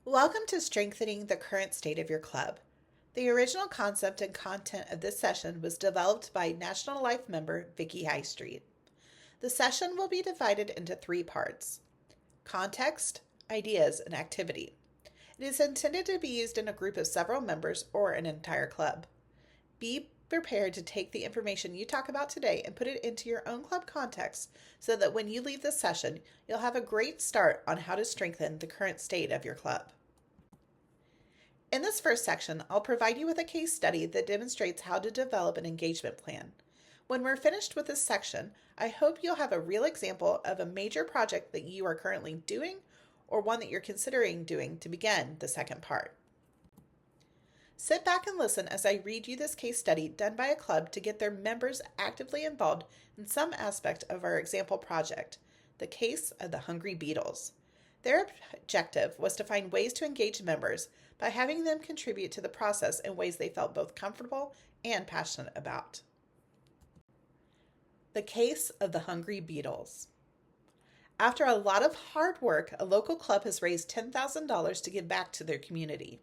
Welcome to Strengthening the Current State of Your Club. The original concept and content of this session was developed by National Life member Vicki High Street. The session will be divided into three parts: context, ideas, and activity. It is intended to be used in a group of several members or an entire club. Be prepared to take the information you talk about today and put it into your own club context so that when you leave this session, you'll have a great start on how to strengthen the current state of your club. In this first section, I'll provide you with a case study that demonstrates how to develop an engagement plan. When we're finished with this section, I hope you'll have a real example of a major project that you are currently doing or one that you're considering doing to begin the second part. Sit back and listen as I read you this case study done by a club to get their members actively involved in some aspect of our example project, the case of the Hungry Beetles. Their objective was to find ways to engage members by having them contribute to the process in ways they felt both comfortable and passionate about. The case of the Hungry Beetles. After a lot of hard work, a local club has raised $10,000 to give back to their community.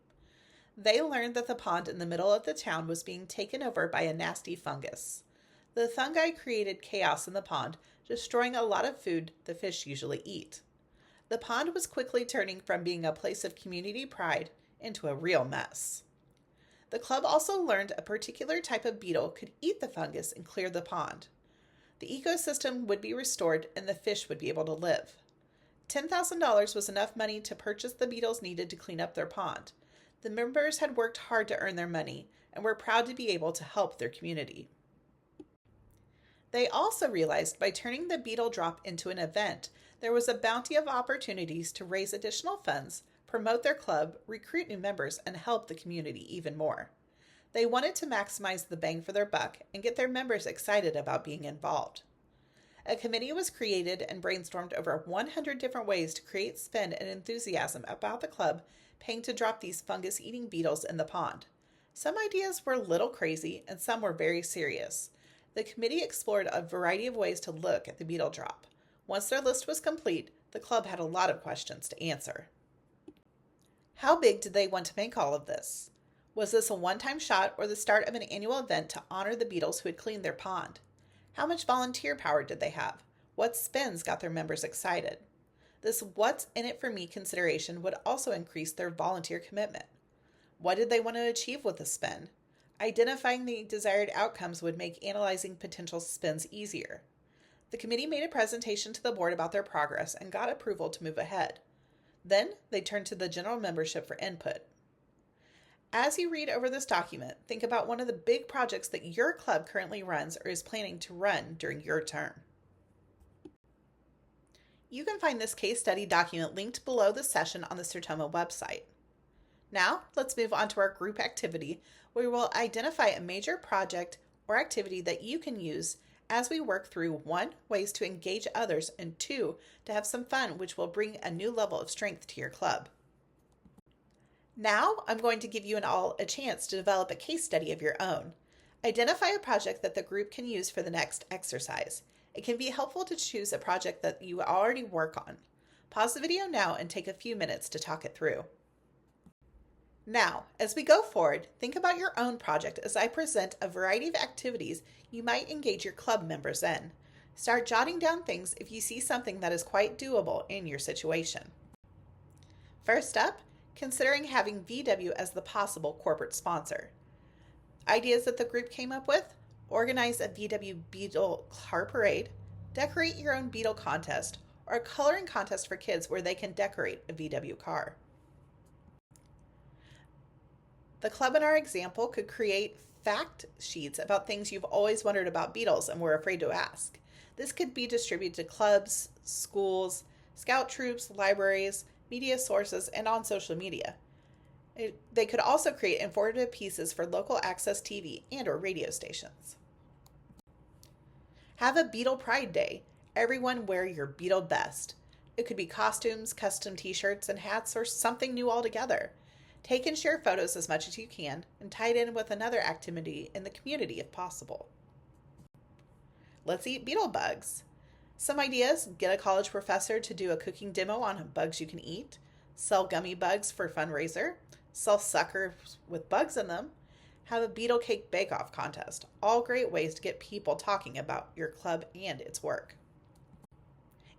They learned that the pond in the middle of the town was being taken over by a nasty fungus. The fungi created chaos in the pond, destroying a lot of food the fish usually eat. The pond was quickly turning from being a place of community pride into a real mess. The club also learned a particular type of beetle could eat the fungus and clear the pond. The ecosystem would be restored and the fish would be able to live. $10,000 was enough money to purchase the beetles needed to clean up their pond. The members had worked hard to earn their money and were proud to be able to help their community. They also realized by turning the beetle drop into an event, there was a bounty of opportunities to raise additional funds, promote their club, recruit new members, and help the community even more. They wanted to maximize the bang for their buck and get their members excited about being involved. A committee was created and brainstormed over 100 different ways to create spin and enthusiasm about the club paying to drop these fungus-eating beetles in the pond. Some ideas were a little crazy and some were very serious. The committee explored a variety of ways to look at the beetle drop. Once their list was complete, the club had a lot of questions to answer. How big did they want to make all of this? Was this a one-time shot or the start of an annual event to honor the beetles who had cleaned their pond? How much volunteer power did they have? What spins got their members excited? This what's in it for me consideration would also increase their volunteer commitment. What did they want to achieve with the spin? Identifying the desired outcomes would make analyzing potential spins easier. The committee made a presentation to the board about their progress and got approval to move ahead. Then they turned to the general membership for input. As you read over this document, think about one of the big projects that your club currently runs or is planning to run during your term. You can find this case study document linked below the session on the Sertoma website. Now, let's move on to our group activity, where we'll identify a major project or activity that you can use as we work through 1, ways to engage others, and 2, to have some fun, which will bring a new level of strength to your club. Now, I'm going to give you all a chance to develop a case study of your own. Identify a project that the group can use for the next exercise. It can be helpful to choose a project that you already work on. Pause the video now and take a few minutes to talk it through. Now, as we go forward, think about your own project as I present a variety of activities you might engage your club members in. Start jotting down things if you see something that is quite doable in your situation. First up, considering having VW as the possible corporate sponsor. Ideas that the group came up with: organize a VW Beetle car parade, decorate your own Beetle contest, or a coloring contest for kids where they can decorate a VW car. The club in our example could create fact sheets about things you've always wondered about beetles and were afraid to ask. This could be distributed to clubs, schools, scout troops, libraries, media sources, and on social media. They could also create informative pieces for local access TV and or radio stations. Have a Beetle Pride Day. Everyone wear your Beetle best. It could be costumes, custom t-shirts and hats, or something new altogether. Take and share photos as much as you can and tie it in with another activity in the community if possible. Let's eat beetle bugs. Some ideas: get a college professor to do a cooking demo on bugs you can eat. sell gummy bugs for fundraiser, sell suckers with bugs in them, have a beetle cake bake-off contest. All great ways to get people talking about your club and its work.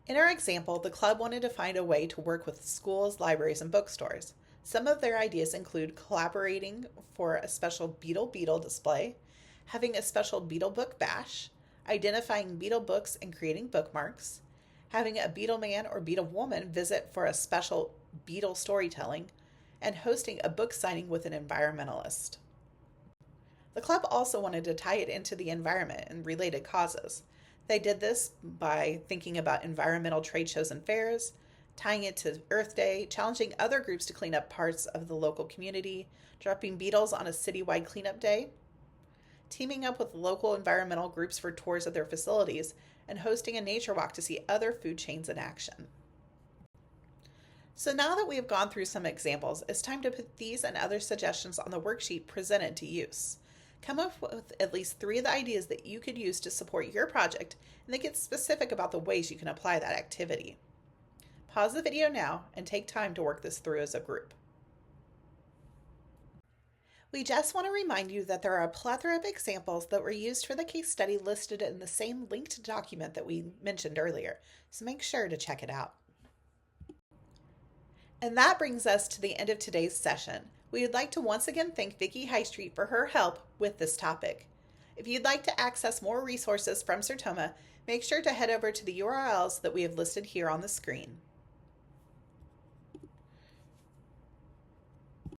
In our example, the club wanted to find a way to work with schools, libraries, and bookstores. Some of their ideas include collaborating for a special Beetle display, having a special Beetle Book Bash, identifying Beetle books and creating bookmarks, having a Beetle Man or Beetle Woman visit for a special Beetle storytelling, and hosting a book signing with an environmentalist. The club also wanted to tie it into the environment and related causes. They did this by thinking about environmental trade shows and fairs, tying it to Earth Day, challenging other groups to clean up parts of the local community, dropping beetles on a citywide cleanup day, teaming up with local environmental groups for tours of their facilities, and hosting a nature walk to see other food chains in action. So now that we have gone through some examples, it's time to put these and other suggestions on the worksheet presented to use. Come up with at least 3 of the ideas that you could use to support your project, and then get specific about the ways you can apply that activity. Pause the video now and take time to work this through as a group. We just want to remind you that there are a plethora of examples that were used for the case study listed in the same linked document that we mentioned earlier, so make sure to check it out. And that brings us to the end of today's session. We would like to once again thank Vicki Highstreet for her help with this topic. If you'd like to access more resources from Sertoma, make sure to head over to the URLs that we have listed here on the screen.